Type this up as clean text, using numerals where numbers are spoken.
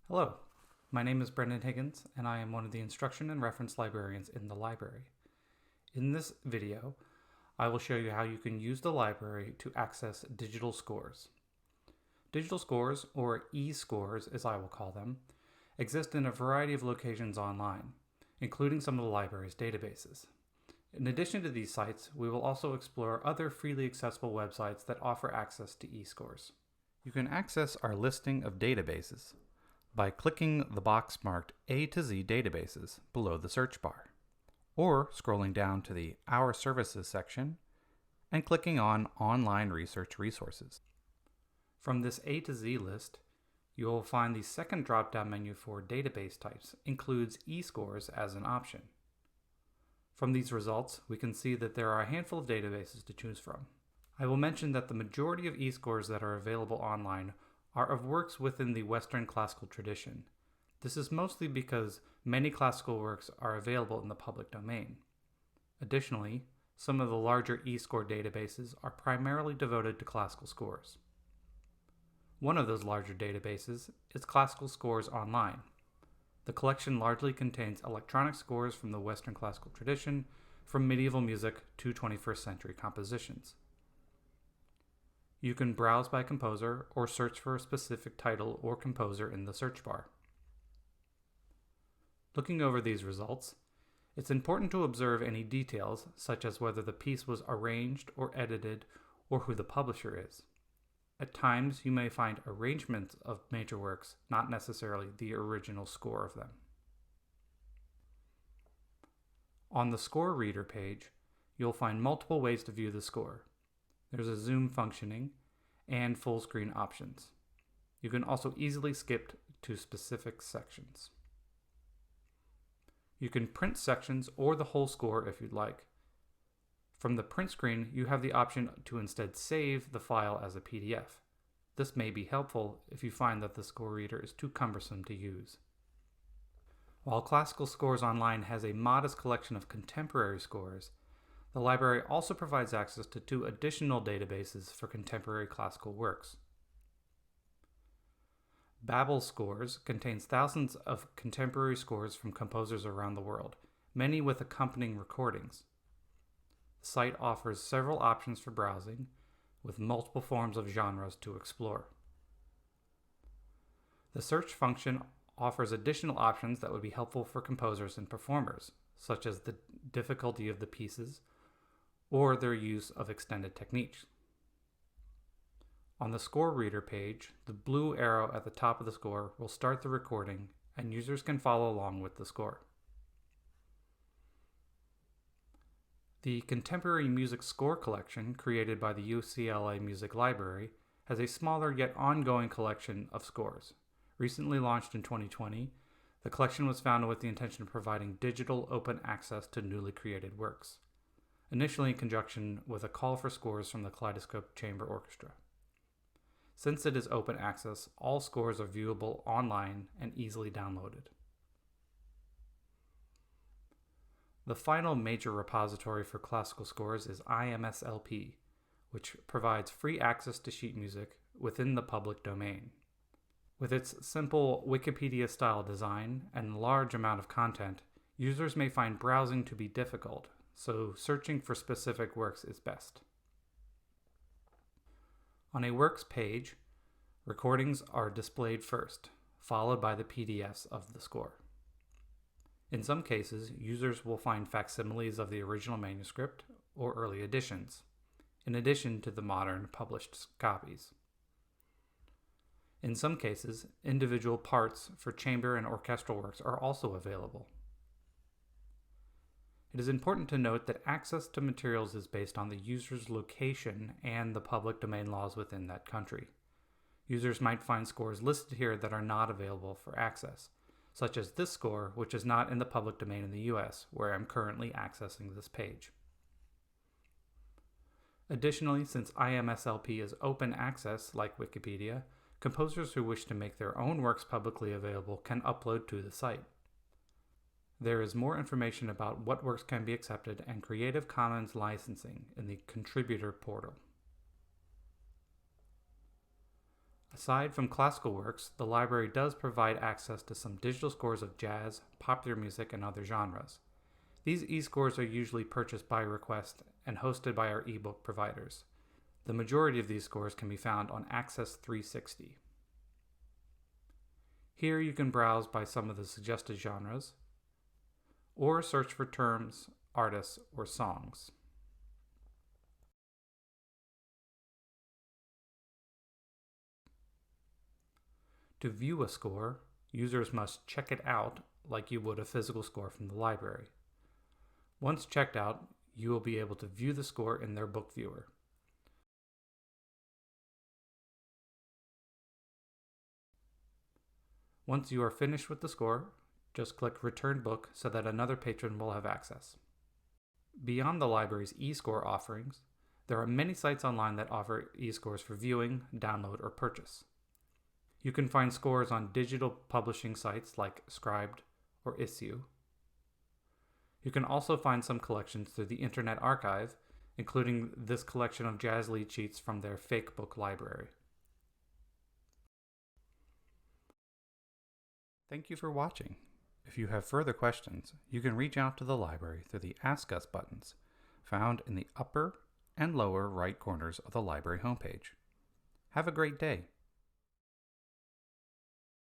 Hello, my name is Brendan Higgins, and I am one of the instruction and reference librarians in the library. In this video, I will show you how you can use the library to access digital scores. Digital scores, or eScores as I will call them, exist in a variety of locations online, including some of the library's databases. In addition to these sites, we will also explore other freely accessible websites that offer access to eScores. You can access our listing of databases by clicking the box marked A to Z Databases below the search bar, or scrolling down to the Our Services section and clicking on Online Research Resources. From this A to Z list, you will find the second drop-down menu for database types includes eScores as an option. From these results, we can see that there are a handful of databases to choose from. I will mention that the majority of eScores that are available online are of works within the Western classical tradition. This is mostly because many classical works are available in the public domain. Additionally, some of the larger eScore databases are primarily devoted to classical scores. One of those larger databases is Classical Scores Online. The collection largely contains electronic scores from the Western classical tradition, from medieval music to 21st century compositions. You can browse by composer or search for a specific title or composer in the search bar. Looking over these results, it's important to observe any details, such as whether the piece was arranged or edited or who the publisher is. At times, you may find arrangements of major works, not necessarily the original score of them. On the score reader page, you'll find multiple ways to view the score. There's a zoom functioning and full screen options. You can also easily skip to specific sections. You can print sections or the whole score if you'd like. From the print screen, you have the option to instead save the file as a PDF. This may be helpful if you find that the score reader is too cumbersome to use. While Classical Scores Online has a modest collection of contemporary scores, the library also provides access to 2 additional databases for contemporary classical works. Babel Scores contains thousands of contemporary scores from composers around the world, many with accompanying recordings. The site offers several options for browsing, with multiple forms of genres to explore. The search function offers additional options that would be helpful for composers and performers, such as the difficulty of the pieces, or their use of extended techniques. On the score reader page, the blue arrow at the top of the score will start the recording, and users can follow along with the score. The Contemporary Music Score Collection, created by the UCLA Music Library, has a smaller yet ongoing collection of scores. Recently launched in 2020, the collection was founded with the intention of providing digital open access to newly created works, initially in conjunction with a call for scores from the Kaleidoscope Chamber Orchestra. Since it is open access, all scores are viewable online and easily downloaded. The final major repository for classical scores is IMSLP, which provides free access to sheet music within the public domain. With its simple Wikipedia-style design and large amount of content, users may find browsing to be difficult, so searching for specific works is best. On a works page, recordings are displayed first, followed by the PDFs of the score. In some cases, users will find facsimiles of the original manuscript or early editions, in addition to the modern published copies. In some cases, individual parts for chamber and orchestral works are also available. It is important to note that access to materials is based on the user's location and the public domain laws within that country. Users might find scores listed here that are not available for access, such as this score, which is not in the public domain in the US, where I'm currently accessing this page. Additionally, since IMSLP is open access, like Wikipedia, composers who wish to make their own works publicly available can upload to the site. There is more information about what works can be accepted and Creative Commons licensing in the Contributor portal. Aside from classical works, the library does provide access to some digital scores of jazz, popular music, and other genres. These eScores are usually purchased by request and hosted by our ebook providers. The majority of these scores can be found on Access 360. Here you can browse by some of the suggested genres, or search for terms, artists, or songs. To view a score, users must check it out like you would a physical score from the library. Once checked out, you will be able to view the score in their book viewer. Once you are finished with the score, just click Return Book so that another patron will have access. Beyond the library's eScore offerings, there are many sites online that offer eScores for viewing, download, or purchase. You can find scores on digital publishing sites like Scribd or Issue. You can also find some collections through the Internet Archive, including this collection of jazz lead sheets from their fake book library. Thank you for watching. If you have further questions, you can reach out to the library through the Ask Us buttons found in the upper and lower right corners of the library homepage. Have a great day.